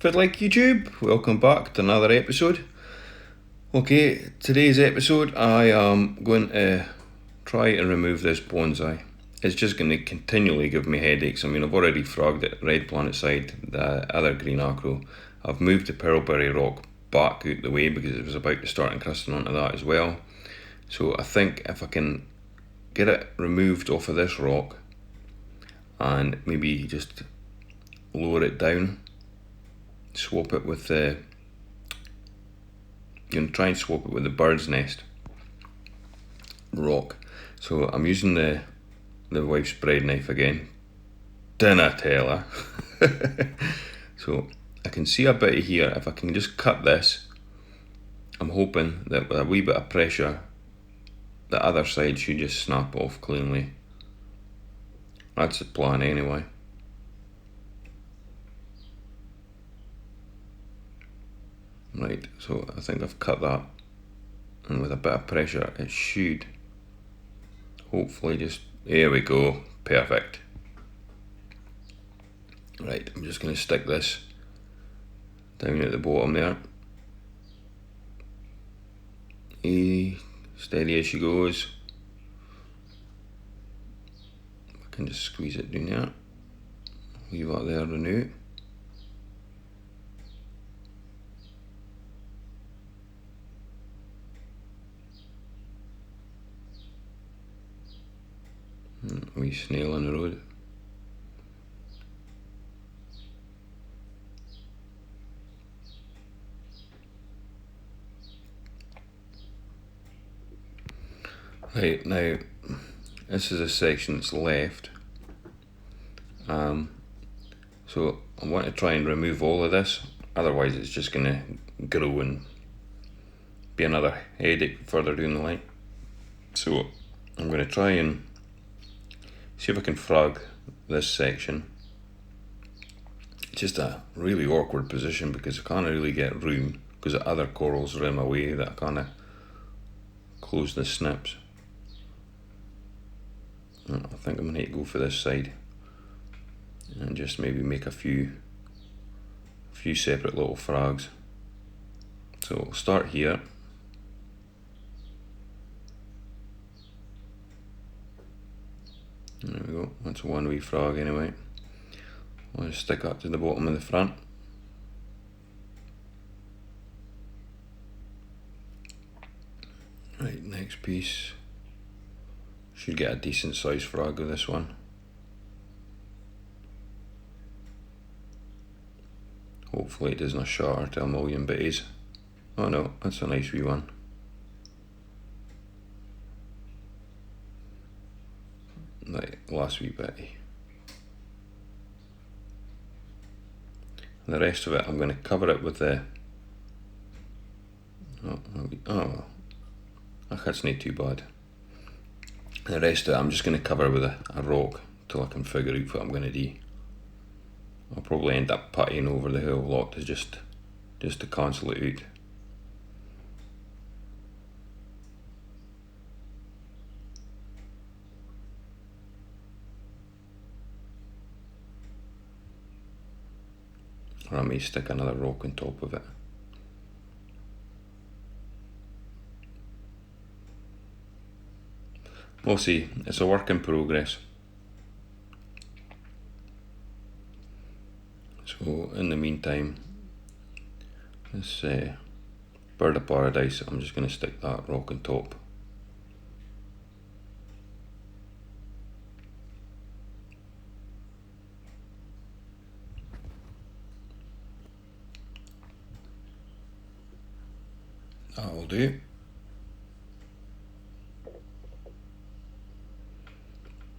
If like YouTube, welcome back to another episode. Okay, today's episode I am going to try and remove this bonsai. It's just going to continually give me headaches. I mean, I've already fragged it, red planet side, the other green acro. I've moved the pearlberry rock back out the way because it was about to start encrusting onto that as well. So I think if I can get it removed off of this rock and maybe just lower it down, swap it with the, try and swap it with the bird's nest rock. So I'm using the wife's bread knife again. Dinna tell her. So I can see a bit here. If I can just cut this, I'm hoping that with a wee bit of pressure, the other side should just snap off cleanly. That's the plan anyway. Right, so I think I've cut that, and with a bit of pressure it should hopefully just, there we go, perfect. Right, I'm just going to stick this down at the bottom there. Steady as she goes. I can just squeeze it down there, leave that there renew. Wee snail on the road. Right, now this is a section that's left. So I want to try and remove all of this, otherwise it's just going to grow and be another headache further down the line. So I'm going to try and see if I can frag this section. It's just a really awkward position because I can't really get room because the other corals are in my way that I kind of close the snips. I think I'm going to need to go for this side and just maybe make a few separate little frags. So we'll start here. There we go, that's one wee frog anyway. I'll just stick that to the bottom of the front. Right, next piece. Should get a decent sized frog with this one. Hopefully it doesn't shatter to a million bitties. Oh no, that's a nice wee one. Right, last wee bitty. The rest of it I'm going to cover it with the, oh, that's not too bad. The rest of it I'm just going to cover with a rock till I can figure out what I'm going to do. I'll probably end up puttying over the whole lot to just to cancel it out. Or I may stick another rock on top of it. We'll see, it's a work in progress. So in the meantime, this bird of paradise, I'm just going to stick that rock on top. That will do.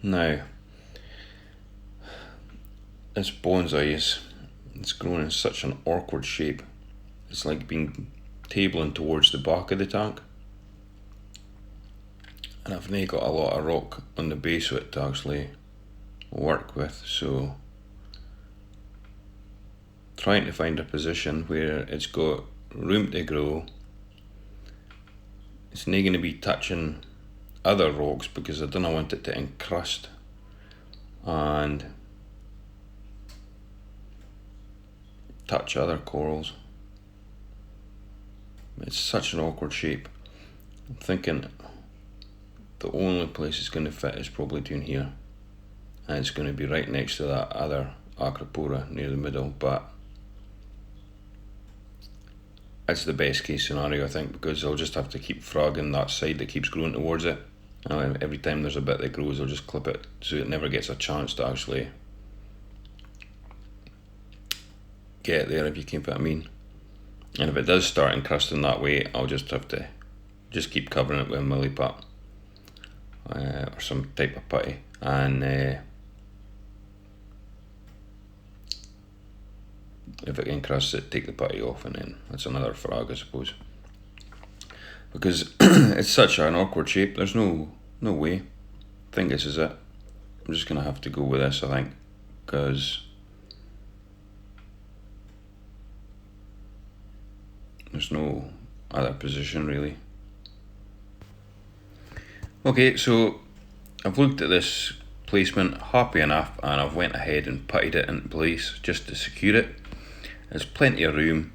Now, this bonsai it's grown in such an awkward shape. It's like being tabling towards the back of the tank. And I've now got a lot of rock on the base of it to actually work with, so trying to find a position where it's got room to grow. It's not going to be touching other rocks because I don't want it to encrust, and touch other corals. It's such an awkward shape. I'm thinking the only place it's going to fit is probably down here, and it's going to be right next to that other Acropora near the middle, but it's the best case scenario, I think, because I'll just have to keep fragging that side that keeps growing towards it. And every time there's a bit that grows, I'll just clip it so it never gets a chance to actually get there, if you keep what I mean. And if it does start encrusting that way, I'll just have to just keep covering it with a milliput or some type of putty, and if it encrusts it, take the putty off, and then that's another frag, I suppose. Because it's such an awkward shape, there's no way. I think this is it. I'm just gonna have to go with this, I think, because there's no other position really. Okay, so I've looked at this placement, happy enough, and I've went ahead and puttied it into place just to secure it. There's plenty of room.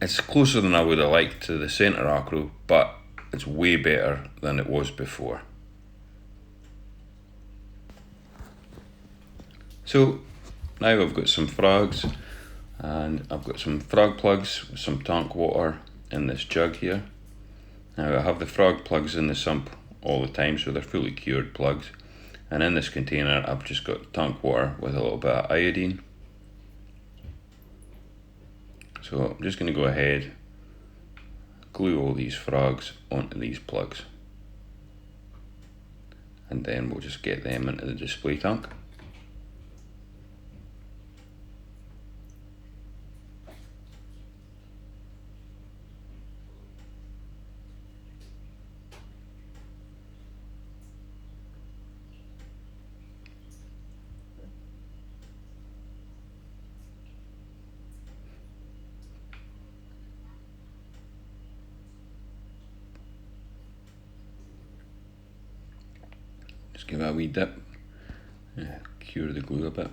It's closer than I would have liked to the centre acro, but it's way better than it was before. So now I've got some frags, and I've got some frag plugs with some tank water in this jug here. Now I have the frag plugs in the sump all the time, so they're fully cured plugs, and in this container I've just got tank water with a little bit of iodine. So I'm just going to go ahead, glue all these frags onto these plugs, and then we'll just get them into the display tank. Just give it a wee dip, cure the glue a bit.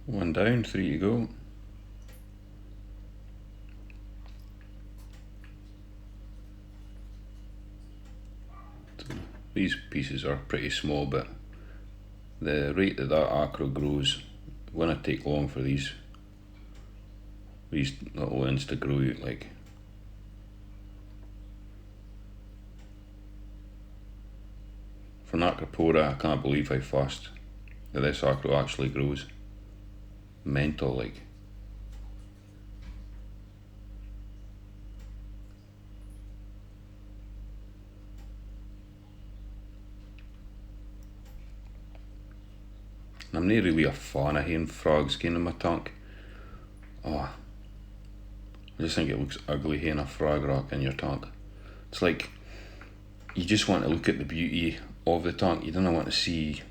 One down, 3 to go. These pieces are pretty small, but the rate that Acro grows, it won't take long for these little ends to grow out. Like, for an Acropora, I can't believe how fast that this Acro actually grows. Mental, like. I'm not really a fan of having frags getting in my tank. Oh, I just think it looks ugly having a frag rock in your tank. It's like, you just want to look at the beauty of the tank. You don't want to see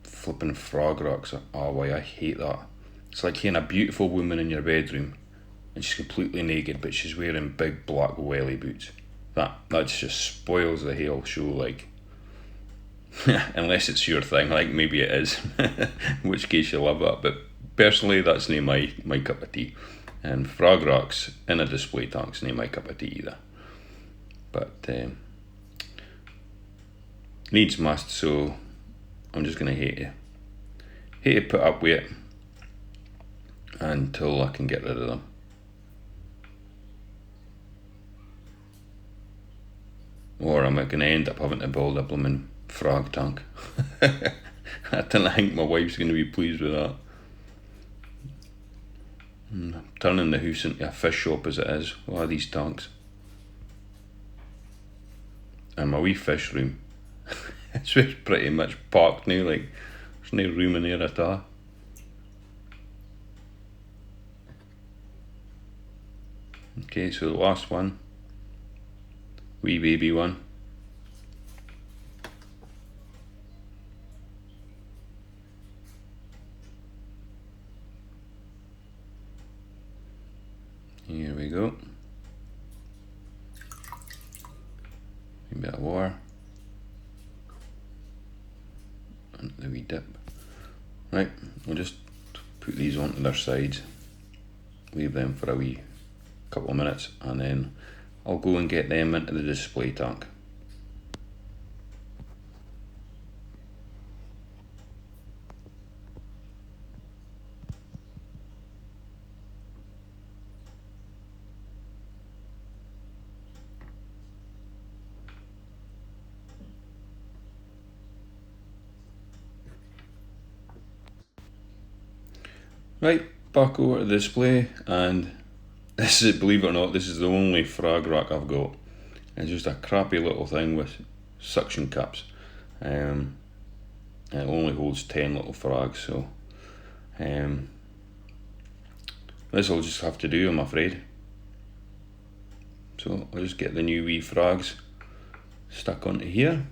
flipping frag rocks. Oh, why, I hate that. It's like having a beautiful woman in your bedroom and she's completely naked, but she's wearing big black welly boots. That just spoils the whole show, like. Unless it's your thing, like maybe it is, in which case you love that. But personally, that's not my cup of tea. And frag rocks in a display tank's not my cup of tea either. But needs must, so I'm just gonna hate to put up with it until I can get rid of them. Or I'm gonna end up having to build a blooming frag tank. I don't think my wife's going to be pleased with that. I'm turning the house into a fish shop as it is. What are these tanks? And my wee fish room. It's pretty much parked now, like there's no room in there at all. Okay, so the last one, wee baby one. Here we go. A bit of water. And the wee dip. Right, we'll just put these onto their sides. Leave them for a wee couple of minutes and then I'll go and get them into the display tank. Right, back over to the display, and this is, believe it or not, this is the only frag rack I've got. It's just a crappy little thing with suction cups. It only holds 10 little frags, so this will just have to do, I'm afraid. So I'll just get the new wee frags stuck onto here.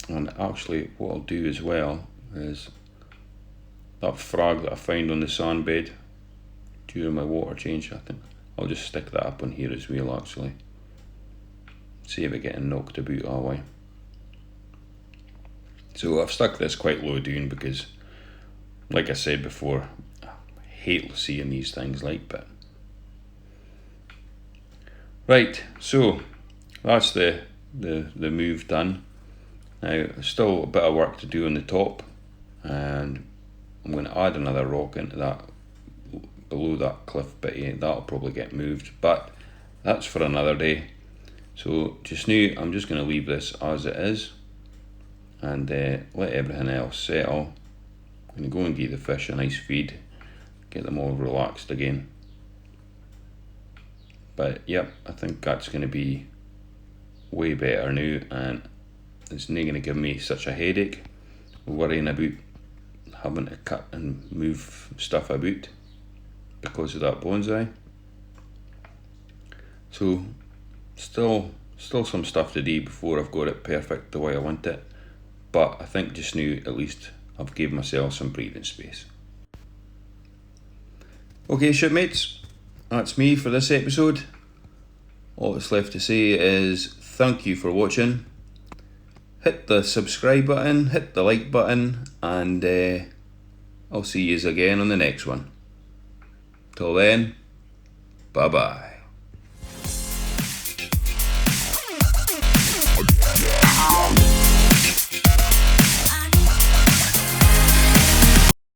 And actually what I'll do as well is that frag that I found on the sand bed during my water change, I think I'll just stick that up on here as well actually. Save it getting knocked about our way. So I've stuck this quite low down because, like I said before, I hate seeing these things like that. Right, so that's the move done. Now still a bit of work to do on the top, and I'm going to add another rock into that below that cliff bit. That'll probably get moved, but that's for another day. So just now I'm just going to leave this as it is and let everything else settle. I'm going to go and give the fish a nice feed, get them all relaxed again. But yep, I think that's going to be way better now, and it's not going to give me such a headache worrying about having to cut and move stuff about because of that bonsai. So still some stuff to do before I've got it perfect the way I want it, but I think just now at least I've gave myself some breathing space. Okay shipmates, that's me for this episode. All that's left to say is thank you for watching. Hit the subscribe button, hit the like button, and I'll see you again on the next one. Till then, bye bye.